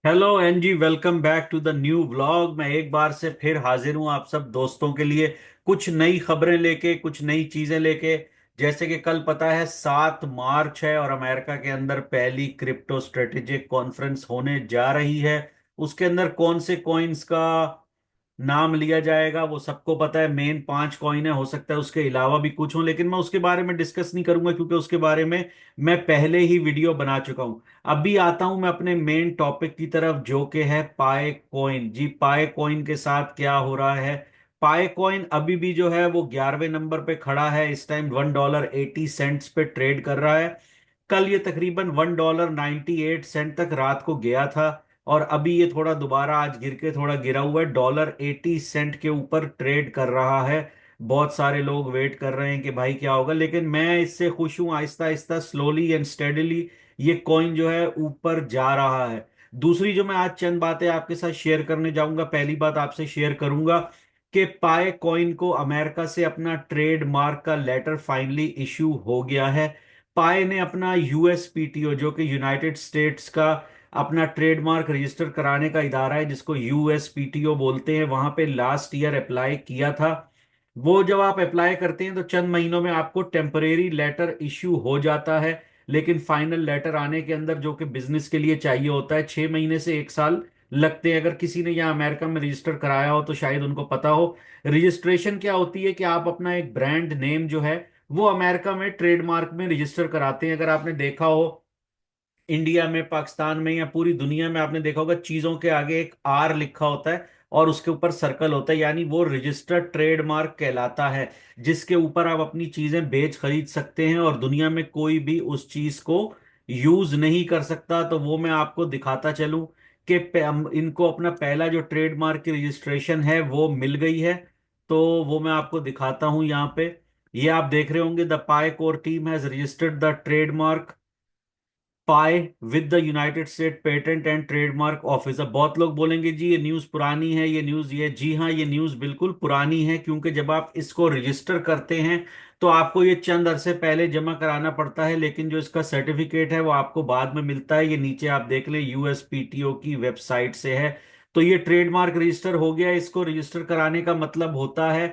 Hello एनजी, welcome back to the new vlog. मैं एक बार से फिर हाजिर हूं आप सब दोस्तों के लिए कुछ नई खबरें लेके, कुछ नई चीजें लेके। जैसे कि कल पता है 7 मार्च है और अमेरिका के अंदर पहली क्रिप्टो स्ट्रेटेजिक कॉन्फ्रेंस होने जा रही है। उसके अंदर कौन से कॉइन्स का नाम लिया जाएगा वो सबको पता है। मेन 5 कॉइन है, हो सकता है उसके अलावा भी कुछ हो, लेकिन मैं उसके बारे में डिस्कस नहीं करूंगा क्योंकि उसके बारे में मैं पहले ही वीडियो बना चुका हूं। अभी आता हूं मैं अपने मेन टॉपिक की तरफ, जो कि है पाए कॉइन। जी, पाए कॉइन के साथ क्या हो रहा है। पाए कॉइन अभी भी जो है वो 11वें नंबर पे खड़ा है। इस टाइम $1.80 पे ट्रेड कर रहा है। कल ये तकरीबन $1.98 तक रात को गया था और अभी ये थोड़ा दोबारा आज गिर के थोड़ा गिरा हुआ है। $1.80 के ऊपर ट्रेड कर रहा है। बहुत सारे लोग वेट कर रहे हैं कि भाई क्या होगा, लेकिन मैं इससे खुश हूं। Aahista Aahista, slowly and steadily ये कॉइन जो है ऊपर जा रहा है। दूसरी जो मैं आज चंद बातें आपके साथ शेयर करने जाऊंगा, पहली बात आपसे शेयर करूंगा कि पाए कॉइन को अमेरिका से अपना ट्रेडमार्क का लेटर फाइनली इशू हो गया है। पाए ने अपना यूएसपीटीओ, जो कि यूनाइटेड स्टेट्स का अपना ट्रेडमार्क रजिस्टर कराने का इदारा है, जिसको यूएसपीटीओ बोलते हैं, वहां पे लास्ट ईयर अप्लाई किया था। वो जब आप अप्लाई करते हैं तो चंद महीनों में आपको टेम्परेरी लेटर इश्यू हो जाता है, लेकिन फाइनल लेटर आने के अंदर, जो कि बिजनेस के लिए चाहिए होता है, 6 महीने से 1 साल लगते हैं। अगर किसी ने यहाँ अमेरिका में रजिस्टर कराया हो तो शायद उनको पता हो। रजिस्ट्रेशन क्या होती है कि आप अपना एक ब्रांड नेम जो है वो अमेरिका में ट्रेडमार्क में रजिस्टर कराते हैं। अगर आपने देखा हो इंडिया में, पाकिस्तान में या पूरी दुनिया में, आपने देखा होगा चीजों के आगे एक आर लिखा होता है और उसके ऊपर सर्कल होता है, यानी वो रजिस्टर्ड ट्रेडमार्क कहलाता है, जिसके ऊपर आप अपनी चीजें बेच खरीद सकते हैं और दुनिया में कोई भी उस चीज को यूज नहीं कर सकता। तो वो मैं आपको दिखाता चलूं कि इनको अपना पहला जो ट्रेडमार्क की रजिस्ट्रेशन है वो मिल गई है। तो वो मैं आपको दिखाता हूं यहाँ पे। ये आप देख रहे होंगे, the Pi Core team has registered the trademark Pi with the United State patent and trademark office. अब बहुत लोग बोलेंगे जी ये न्यूज़ पुरानी है, ये न्यूज़ ये। जी हाँ, ये न्यूज़ बिल्कुल पुरानी है, क्योंकि जब आप इसको रजिस्टर करते हैं तो आपको ये चंद अरसे पहले जमा कराना पड़ता है, लेकिन जो इसका सर्टिफिकेट है वो आपको बाद में मिलता है। ये नीचे आप देख लें, यूएसपीटीओ की वेबसाइट से है। तो ये ट्रेडमार्क रजिस्टर हो गया। इसको रजिस्टर कराने का मतलब होता है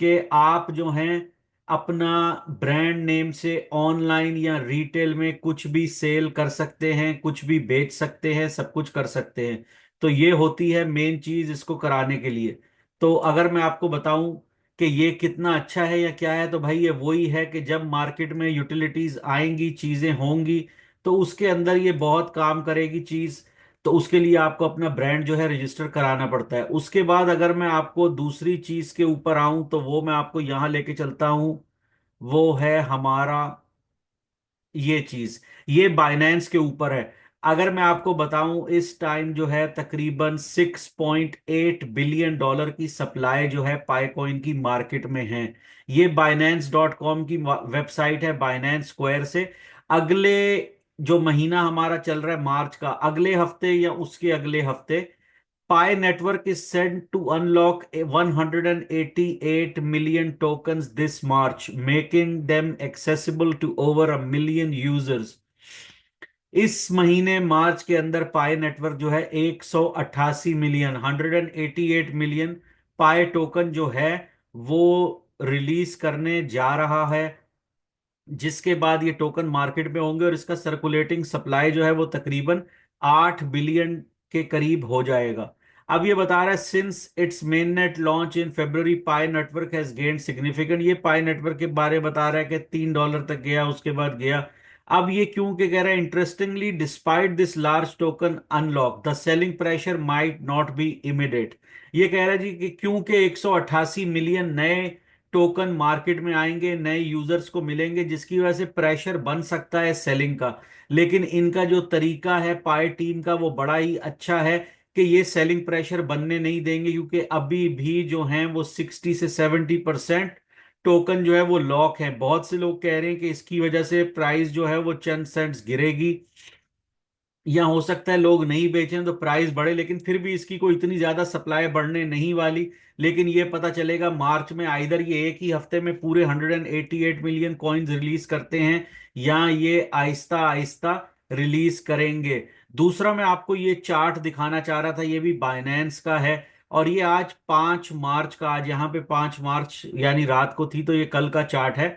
कि आप जो हैं अपना ब्रांड नेम से ऑनलाइन या रिटेल में कुछ भी सेल कर सकते हैं, कुछ भी बेच सकते हैं, सब कुछ कर सकते हैं। तो ये होती है मेन चीज इसको कराने के लिए। तो अगर मैं आपको बताऊं कि ये कितना अच्छा है या क्या है, तो भाई ये वही है कि जब मार्केट में यूटिलिटीज आएंगी, चीजें होंगी, तो उसके अंदर ये बहुत काम करेगी चीज। तो उसके लिए आपको अपना ब्रांड जो है रजिस्टर कराना पड़ता है। उसके बाद अगर मैं आपको दूसरी चीज के ऊपर आऊं तो वो मैं आपको यहां लेके चलता हूं। वो है हमारा ये चीज, ये बाइनेंस के ऊपर है। अगर मैं आपको बताऊं, इस टाइम जो है तकरीबन $6.8 बिलियन की सप्लाई जो है पाइकॉइन की मार्केट में है। ये Binance.com की वेबसाइट है, बाइनेंस स्क्वायर से। अगले जो महीना हमारा चल रहा है मार्च का, अगले हफ्ते या उसके अगले हफ्ते, Pi network is said to unlock 188 million tokens this March, making them accessible to over a million users। इस महीने मार्च के अंदर पाई नेटवर्क जो है 188 मिलियन, 188 मिलियन पाई टोकन जो है वो रिलीज करने जा रहा है, जिसके बाद ये टोकन मार्केट में होंगे और इसका सर्कुलेटिंग सप्लाई जो है वो तकरीबन 8 बिलियन के करीब हो जाएगा। अब ये बता रहा है, since it's main net launch in February pi network has gained significant. ये पाई नेटवर्क के बारे में बता रहा है कि $3 तक गया, उसके बाद गया। अब ये क्यों के कह रहा है, interestingly despite this large token unlock the selling pressure might not be immediate. ये कह रहा है जी कि क्योंकि 188 मिलियन नए टोकन मार्केट में आएंगे, नए यूजर्स को मिलेंगे, जिसकी वजह से प्रेशर बन सकता है सेलिंग का। लेकिन इनका जो तरीका है पाई टीम का वो बड़ा ही अच्छा है कि ये सेलिंग प्रेशर बनने नहीं देंगे, क्योंकि अभी भी जो हैं वो 60 से 70% टोकन जो है वो लॉक है। बहुत से लोग कह रहे हैं कि इसकी वजह से प्राइस जो है वो चंद सेंट्स गिरेगी, या हो सकता है लोग नहीं बेचें तो प्राइस बढ़े, लेकिन फिर भी इसकी कोई इतनी ज्यादा सप्लाई बढ़ने नहीं वाली। लेकिन ये पता चलेगा मार्च में, आइदर ये एक ही हफ्ते में पूरे 188 मिलियन कॉइन्स रिलीज करते हैं या ये आहिस्ता आहिस्ता रिलीज करेंगे। दूसरा मैं आपको ये चार्ट दिखाना चाह रहा था, ये भी बाइनेंस का है, और ये आज 5 मार्च का, आज यहाँ पे 5 मार्च यानी रात को थी, तो ये कल का चार्ट है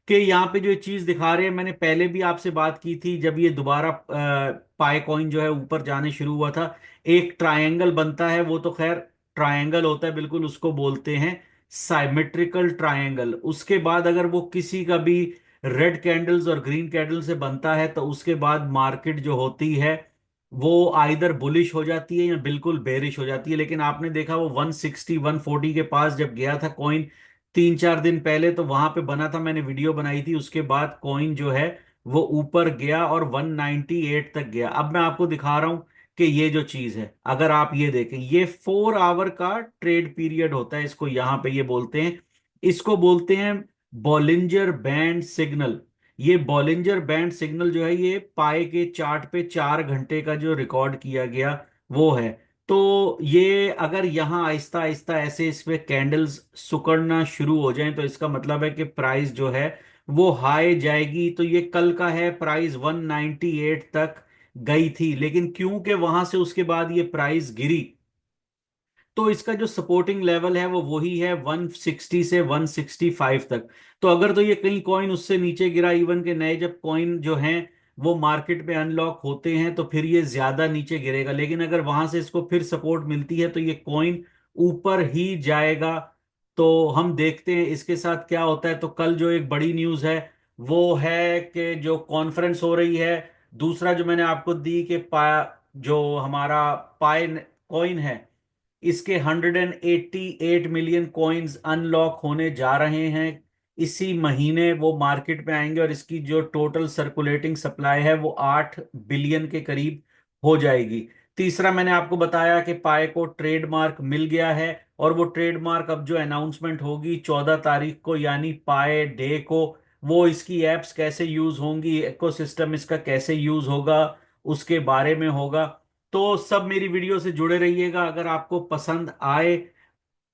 कि यहाँ पे जो चीज दिखा रहे हैं, मैंने पहले भी आपसे बात की थी जब ये दोबारा पाई कॉइन जो है ऊपर जाने शुरू हुआ था, एक ट्रायंगल बनता है, वो तो खैर ट्रायंगल होता है बिल्कुल, उसको बोलते हैं साइमेट्रिकल ट्रायंगल। उसके बाद अगर वो किसी का भी रेड कैंडल्स और ग्रीन कैंडल से बनता है, तो उसके बाद मार्केट जो होती है वो आइदर बुलिश हो जाती है या बिल्कुल बेरिश हो जाती है। लेकिन आपने देखा वो 160 140 के पास जब गया था कॉइन 3 4 दिन पहले, तो वहां पे बना था, मैंने वीडियो बनाई थी, उसके बाद कॉइन जो है वो ऊपर गया और 198 तक गया। अब मैं आपको दिखा रहा हूं कि ये जो चीज है, अगर आप ये देखें, ये 4 आवर का ट्रेड पीरियड होता है, इसको यहां पे ये बोलते हैं, इसको बोलते हैं बॉलिंजर बैंड सिग्नल। ये बॉलिंजर बैंड सिग्नल जो है ये पाए के चार्ट पे 4 घंटे का जो रिकॉर्ड किया गया वो है। तो ये अगर यहाँ आहिस्ता आहिस्ता ऐसे इस पे कैंडल्स सिकुड़ना शुरू हो जाएं, तो इसका मतलब है कि प्राइस जो है वो हाई जाएगी। तो ये कल का है, प्राइस 198 तक गई थी, लेकिन क्योंकि वहां से उसके बाद ये प्राइस गिरी, तो इसका जो सपोर्टिंग लेवल है वो वही है 160 से 165 तक। तो अगर तो ये कहीं कॉइन उससे नीचे गिरा, इवन के नए जब कॉइन जो हैं वो मार्केट में अनलॉक होते हैं, तो फिर ये ज्यादा नीचे गिरेगा, लेकिन अगर वहां से इसको फिर सपोर्ट मिलती है तो ये कॉइन ऊपर ही जाएगा। तो हम देखते हैं इसके साथ क्या होता है। तो कल जो एक बड़ी न्यूज है वो है कि जो कॉन्फ्रेंस हो रही है, दूसरा जो मैंने आपको दी कि जो हमारा पाई कॉइन है, इसके 188 मिलियन कॉइन्स अनलॉक होने जा रहे हैं। इसी महीने वो मार्केट में आएंगे और इसकी जो टोटल सर्कुलेटिंग सप्लाई है वो 8 बिलियन के करीब हो जाएगी। तीसरा मैंने आपको बताया कि पाए को ट्रेडमार्क मिल गया है, और वो ट्रेडमार्क अब जो अनाउंसमेंट होगी 14 तारीख को, यानी पाए डे को, वो इसकी एप्स कैसे यूज होंगी, इकोसिस्टम इसका कैसे यूज होगा, उसके बारे में होगा। तो सब मेरी वीडियो से जुड़े रहिएगा। अगर आपको पसंद आए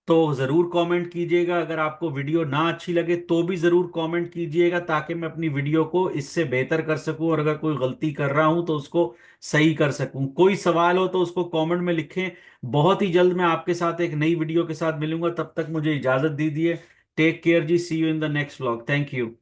तो जरूर कमेंट कीजिएगा, अगर आपको वीडियो ना अच्छी लगे तो भी जरूर कमेंट कीजिएगा, ताकि मैं अपनी वीडियो को इससे बेहतर कर सकूं, और अगर कोई गलती कर रहा हूं तो उसको सही कर सकूं। कोई सवाल हो तो उसको कमेंट में लिखें। बहुत ही जल्द मैं आपके साथ एक नई वीडियो के साथ मिलूंगा, तब तक मुझे इजाजत दीजिए। टेक केयर जी, see you in the next vlog. Thank you.